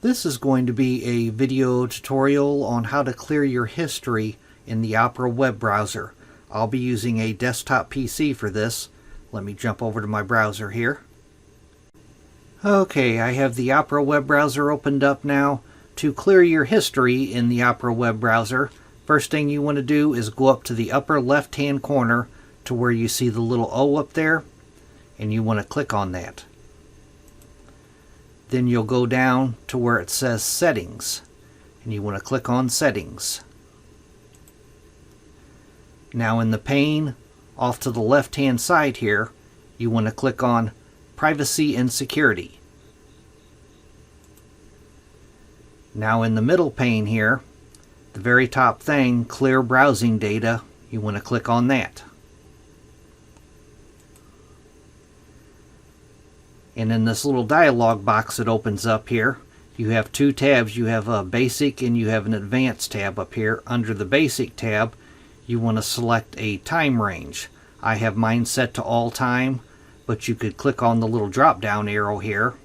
This is going to be a video tutorial on how to clear your history in the Opera web browser. I'll be using a desktop PC for this. Let me jump over to my browser here. Okay, I have the Opera web browser opened up now. To clear your history in the Opera web browser, first thing you want to do is go up to the upper left hand corner to where you see the little O up there, and you want to click on that. Then you'll go down to where it says Settings, and you want to click on Settings. Now in the pane off to the left hand side here, you want to click on Privacy and Security. Now in the middle pane here, the very top thing, Clear Browsing Data, you want to click on that. And in this little dialog box that opens up here, you have two tabs. You have a Basic and you have an Advanced tab up here. Under the Basic tab, you want to select a time range. I have mine set to all time, but you could click on the little drop down arrow here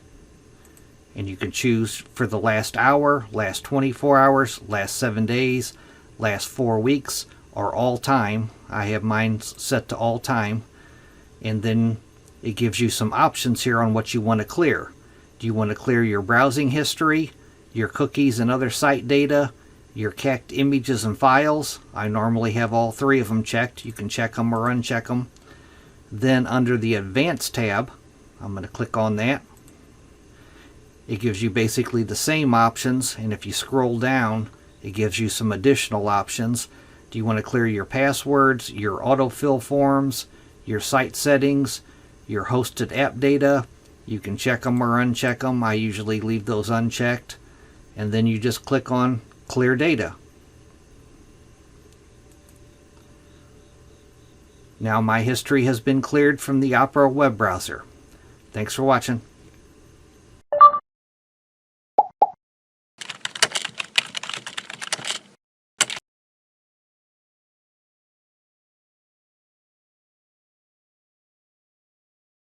and you can choose for the last hour, last 24 hours, last 7 days, last 4 weeks, or all time. I have mine set to all time. And then it gives you some options here on what you want to clear. Do you want to clear your browsing history, your cookies and other site data, your cached images and files? I normally have all three of them checked. You can check them or uncheck them. Then under the Advanced tab, I'm going to click on that. It gives you basically the same options, and if you scroll down, it gives you some additional options. Do you want to clear your passwords, your autofill forms, your site settings, your hosted app data? You can check them or uncheck them. I usually leave those unchecked. And then you just click on Clear Data. Now my history has been cleared from the Opera web browser. Thanks for watching.